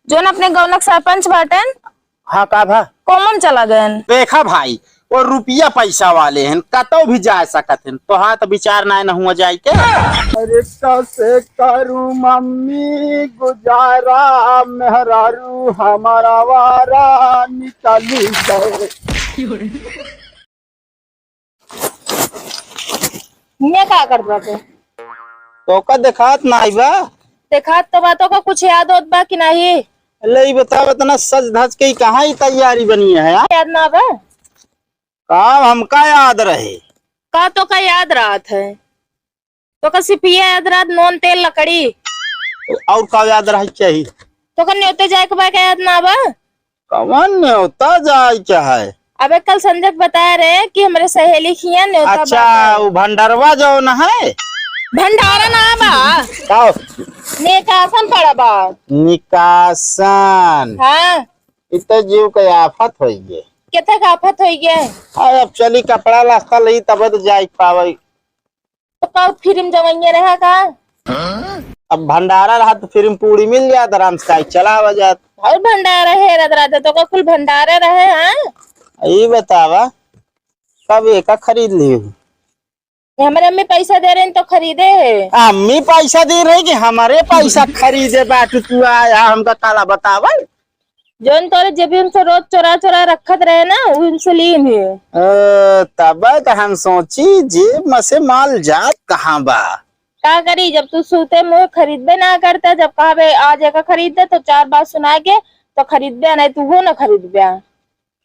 Zone अपने गौनक सरपंच बाटन। हाँ का भा कॉमन चला गए। देखा भाई वो रुपया पैसा वाले हैं कतो भी जा सकत हैं तो हाँ तो विचार ना हुआ जाए के। अरे कैसे करूं मम्मी गुजारा मेहरारू हमारा वारा निकली गए। मैं क्या कर बाटे? तो का देखात ना बा देखात तो बातों का कुछ याद होत बा कि नहीं? ले बता बतना सज धज के कहाँ ही तैयारी बनी है यार। याद ना बा काम हमका याद रहे का तो का याद रात है तो का सिपिया याद रात नोन तेल लकड़ी और का याद रहे चाहिए तो का न्योते जाए के बा का याद ना बा? कवन न्योता जाए क्या है। अबे कल संजय बता रहे कि हमारे सहेली खिया न्योता अच्छा वो भंडरवा जो न है भंडारा ना बा का निकासन पड़ा बा। निकासन हाँ इत जीव के आफत होई गे। कितना आफत हो गया? हाँ अब चली कपड़ा लास्ता लही तब तो जाए पावे। तो का फिल्म जमाइए रहा का? अब भंडारा रहा तो फिर पूरी मिल जात आराम से चला हो जात। और भंडारा है रहे तो का कुल भंडारा रहे। हाँ ये बतावा कब एक खरीद ली हमारे अम्मी पैसा दे रहे हैं तो खरीदे है। अम्मी पैसा दे रही कि हमारे पैसा खरीदे बाटू तू आया हमका काला बतावा जोन तोरे जब उनसे रोज चोरा चोरा रखत रहे ना उनसे लीन है। तब तो हम सोची जेब में से माल जात कहाँ बा। क्या करी जब तू सूते मुँह खरीदबे ना करता जब कहा आज एक खरीद दे तो चार बात सुना के तो खरीदबे नहीं तू हो ना खरीदबे।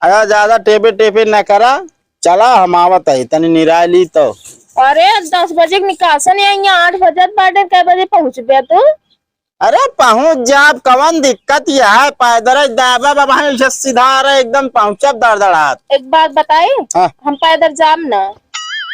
अरे ज्यादा टेपे टेपे न करा चला हम आवत है तनी निराली तो। अरे 10 बजे निकासन है यहाँ 8 बजे बाटे कै बजे पहुँच बे तू? अरे पहुँच जाब कवन दिक्कत यह है पैदल दाबा बाबा सीधा रहे एकदम पहुँचब दड़दड़ात। एक बात बताई हाँ। हम पैदल जाम ना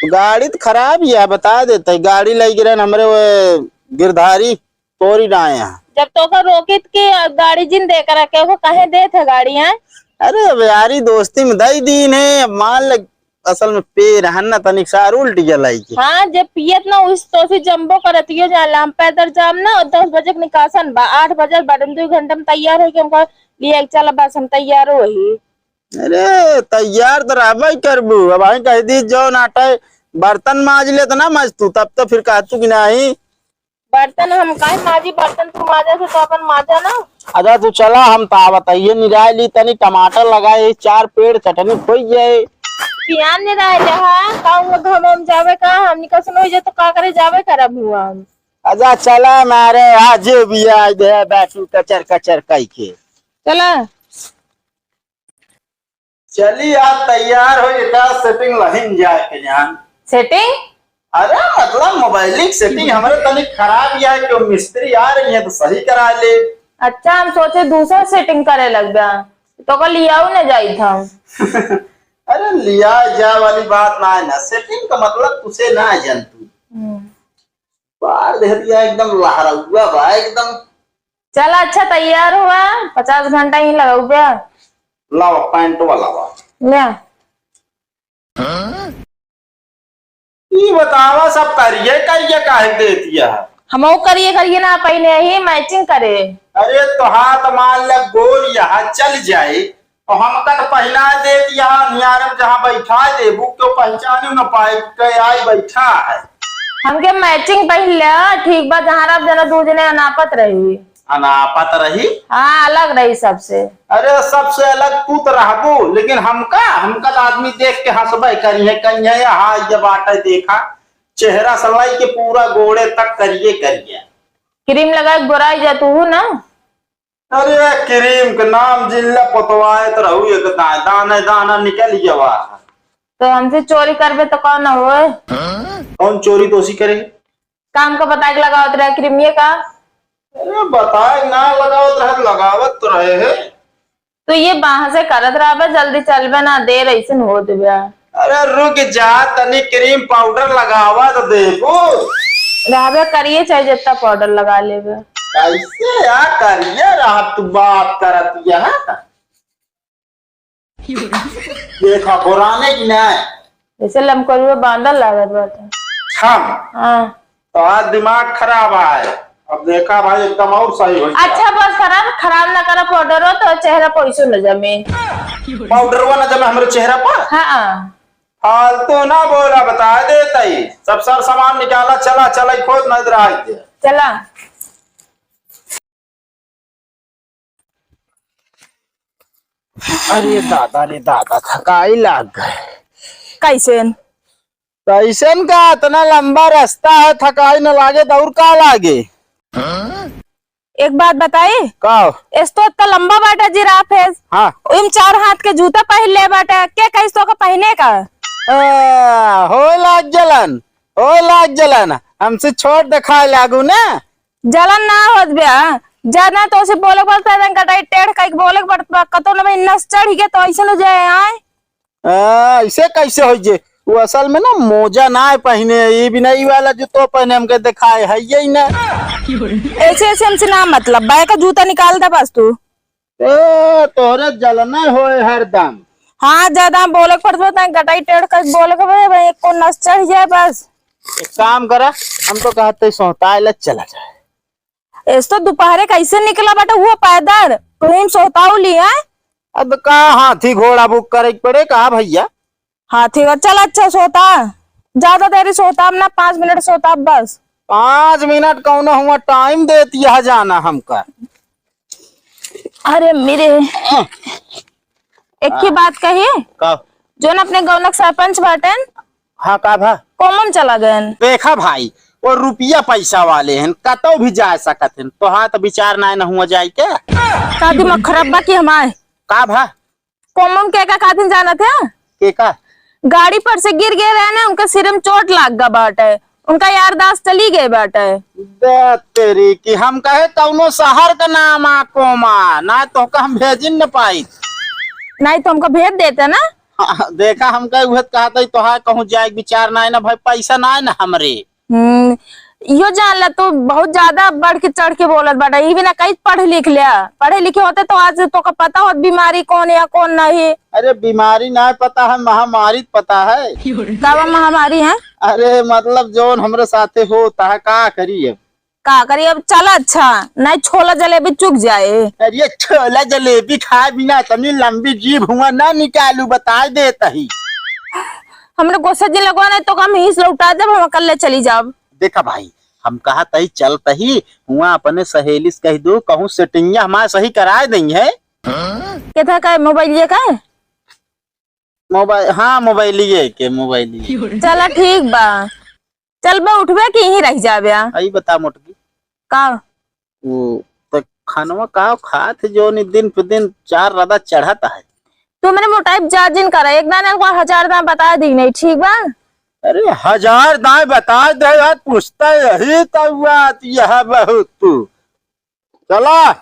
गाड़ी तो खराब ही है बता देते गाड़ी लग गिरे हमरे वो गिरधारी तोरी ना यहाँ। जब तो का रोकित की गाड़ी जिन दे कर रखे वो कहे दे थे गाड़ी है। अरे यारी दोस्ती में दई दीन है अब मान लग असल में पे रहन ना तनिक सार उल्टी जलाई की। हाँ जब पियत ना उस तो से जम्बो करतियो जाला हम पैदल जाम ना और 10 बजे के निकासन बा 8 बजे बारह 2 घंटे में तैयार है कि हमको लिए चल बस हम तैयार हो ही। अरे तैयार तो रहबे करबू अब आई कह दी जो नाटे बर्तन माज ले तो ना माज तू तब तो फिर कह तू कि नहीं बर्तन हम काहे माजी बर्तन तू माजा से तो अपन माजा ना। अच्छा तू चला हम ता बताइए निराय ली तनी टमाटर लगाए 4 पेड़ चटनी खोई जाए ध्यान नहीं रहा जहाँ कहूँगा हम जावे का हम निकसन हो जाए तो का करे जावे करब हुआ हम। अच्छा चला मारे आज भी आज दे बैठू कचर कचर कई के चला चली आज तैयार हो इतना सेटिंग लहिन जाए के जान सेटिंग। अरे मतलब मोबाइल सेटिंग हमारे तनी खराब है क्यों मिस्त्री आ रही है तो सही करा ले। अच्छा हम सोचे दूसरा सेटिंग करे लग गया तो कल लिया ना जाई था। अरे लिया जा वाली बात ना है ना सेटिंग का मतलब तुझे ना जान तू बाहर दे दिया एकदम लहरा हुआ बा एकदम। चला अच्छा तैयार हुआ 50 घंटा ही लगा गया। लाओ पैंट वाला बा ले ये बतावा सब करिए करिए काहे दे दिया हम करिए करिए ना पहले ही मैचिंग करे। अरे तो हाथ मान ले गोल यहाँ चल जाए और हमका तो पहना दे दिया नियारम जहाँ बैठा दे बुक तो पहचानी न पाए के आई बैठा है हमके मैचिंग पहले ठीक बा जहाँ आप जना दो जने अनापत रही। अनापत रही? हाँ अलग रही सबसे। अरे सबसे अलग तू तो रहबो लेकिन हमका तो आदमी देख के हंसबे करिए कहीं हाँ जब आटे देखा चेहरा सलाई के पूरा गोड़े तक करिए करिए क्रीम लगा गोराई जा तू ना। अरे क्रीम के नाम जिल्ला पतवाए तो रहू एक दाना दाना निकल जावा। तो हमसे चोरी करबे तो कौन हो? कौन चोरी तो उसी करे काम का बता के लगावत रहे क्रीम ये का। अरे बताए ना लगावत तो रहे है तो ये बाहर से करत रहा जल्दी चलबे ना देर ऐसे हो देबे। अरे रुक जा तनी क्रीम पाउडर लगावा तो देखो रहबे करिए चाहे जितना पाउडर लगा लेबे। कैसे यार करिए रहा तू बात करत यहाँ देखा पुराने की ना जैसे लमकोर बांधल लागत बात। हम हाँ तो आज दिमाग खराब है अब देखा भाई एकदम और सही हो अच्छा बस खराब खराब ना करा पाउडर हो तो चेहरा पैसो न जमे। पाउडरवा ना जमे हमारे चेहरा पर। हाँ फालतू ना बोला, बता देता ही सब सार सामान निकाला, चला चला खोद नजर आए। चला। अरे दादा रे दादा, थकाई लाग गए। कैसे कैसन का इतना लंबा रास्ता है, थकाई न लागे तो और का लागे। एक बात बताई का इस तो इतना लंबा बाटा जिराफ है। हाँ उम 4 हाथ के जूता पहन ले बाटा क्या कैस तो का पहने का। हो लाग जलन हमसे छोट दिखाए लागू ना। जलन ना होत बिया ज्यादा तो से बोले पड़ता है कटाई टेढ़ काई बोले पड़ता कतो न में नस चढ़ के तो ऐसे न जाए आए। ऐसे कैसे हो जे, वो असल में ना मोजा ना पहने, ये भी नहीं वाला जो तो पहने हमके दिखाए है यही ना। ऐसे ऐसे हमसे ना मतलब बाय का जूता निकाल दे बस तू। तोरे जलना होए हरदम। हाँ ज्यादा बोले पड़ता है कटाई टेढ़ काई बोले का भाई को नस चढ़ जाए बस। एक काम करा, हम तो कहते सोता चला जाए। इस तो दोपहरे कैसे निकला बेटा वो पैदल तुम सोताऊ लिया। अब का हाथी घोड़ा बुक करे पड़े का भैया। हाथी का चल अच्छा सोता ज्यादा देरी सोता ना 5 मिनट सोता बस। 5 मिनट कौन हुआ टाइम देती है जाना हमका। अरे मेरे एक ही बात कही का जो न अपने गौनक सरपंच बाटन। हाँ का भा कॉमन चला गए देखा भाई, वो रुपया पैसा वाले हैं कतो भी जा सकत हैं, तो हाँ तो विचार ना हुआ जाए क्या। का दिमाग खराब बा की हमारे का भा कॉमन के का दिन जाना था के का गाड़ी पर से गिर गए रहे ना उनका सिर में चोट लाग गया बाटे उनका यारदाश्त चली गए बाटे। दे तेरी कि हम कहे कौनो शहर का नाम कोमा ना तो का हम भेज न पाई। नहीं तो हमको भेज देते ना। हाँ, देखा हम कहे उहे कहते तो हाँ कहूँ जाए विचार ना भाई पैसा ना ना हमरे। यो जान ला तो बहुत ज्यादा बढ़ के चढ़ के बोलत बाटा ये भी ना कहीं पढ़ लिख लिया पढ़े लिखे होते तो आज तो का पता होत बीमारी कौन या कौन नहीं। अरे बीमारी ना पता है, महामारी पता है। का महामारी है। अरे मतलब जोन हमरे साथे होता है का करिए। का करिए अब चला अच्छा नहीं छोला जलेबी चुक जाए। अरे छोला जलेबी खाए बिना तनी लंबी जीभ हुआ ना निकालू बता देता ही। हमने गोसा जी लगवाना तो हम ही लौटा जब हम कल चली जाब। देखा भाई हम कहा तही चल तही हुआ अपने सहेली से कह दो कहूँ सेटिंग हमारे सही करा देंगे है। क्या का मोबाइल ये का मोबाइल हाँ मोबाइल के चला ठीक बा चल बा उठबे कि यहीं रह जाबे। आई बता मोटकी का वो तो खानवा का खात जो दिन पे दिन 4 रदा चढ़ाता है। तो मैंने मोटाइप चार्जिंग करा एक दाना को 1000 दाम बता दी नहीं ठीक बा। अरे 1000 दाएं बता दे यार, पूछता यही तो हुआ यह बहुत तू चला।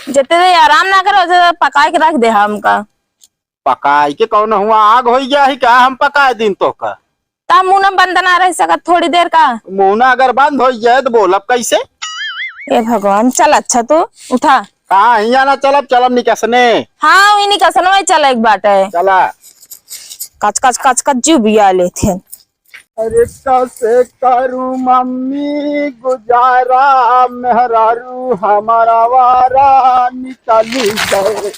जितने देर आराम ना करो उसे पका के रख दे हमका। पकाई के कौन हुआ आग हो गया ही का हम पकाए दिन तो का। ता मुंह न बंद ना रह सकत थोड़ी देर का। मुंह अगर बंद हो जाए तो बोलब कैसे। ए भगवान चल अच्छा तू उठा। हाँ यहाँ ना चलब निकसने। हाँ वही निकसन वही चल एक बात है चला। कच कच कच कच जीव बिया लेते। अरे कैसे करूं मम्मी गुजारा मेहरारू हमारा वारा निकाली गए।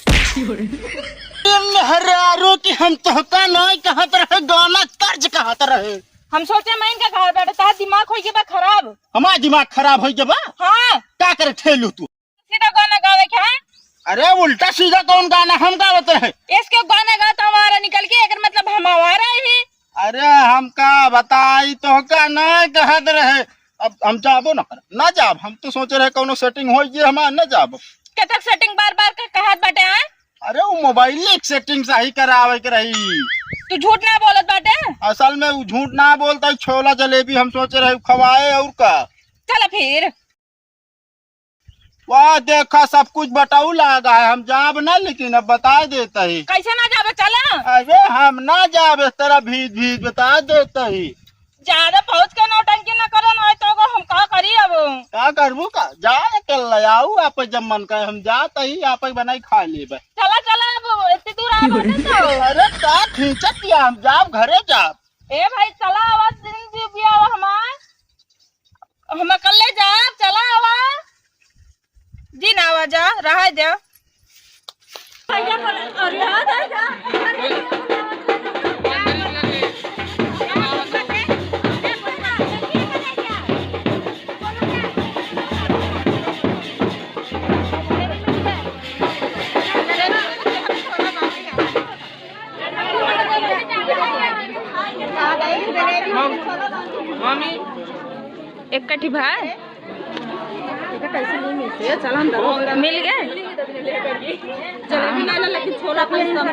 मेहरारू की हम तो का नहीं कहत रहे गाना तर्ज कहत रहे। हम सोचे मैं इनका घर बैठे ता दिमाग हो गया खराब। हमारा दिमाग खराब हो गया। हाँ क्या करे ठेलू तू सीधा गाना गावे क्या है। अरे उल्टा सीधा कौन गाना हम गावत रहे। इसके गाना गाता हमारा निकल के एक मतलब हम हमारा ही। अरे हम का बताई तो का नहीं कहत रहे। अब हम जाबो ना जाब, हम तो सोच रहे कौनो सेटिंग हो गई हमारा न जाबो। कतक सेटिंग बार बार का कहत बाटे हैं। अरे वो मोबाइल एक सेटिंग सही करावे के रही। तू झूठ ना बोलत बाटे। असल में वो झूठ ना बोलता, छोला जलेबी हम सोच रहे खवाए और का। चल फिर वाह देखा सब कुछ बताऊ लगा है, हम जाब ना लेकिन अब बता देता ही। कैसे ना जाबे चला। अरे हम ना जाब इस तरह भीज बता देता ही। ज्यादा पहुंच के नौटंकी ना करो ना तो हम का करी अब। क्या करबू का जा कल आऊ आप जब मन करे हम जाता ही आप बनाई खा लेबे। चला चला अब इतनी दूर आ बाटे तो। अरे का खींचत या हम जाब घरे जाब। ए भाई चला आवाज दिन जी बिया हमार। हम कल ले जा चला आवा जी ना आवा जा रहा दे मम्मी एक कटी भाई मिल गए लेकिन थोड़ा पैसा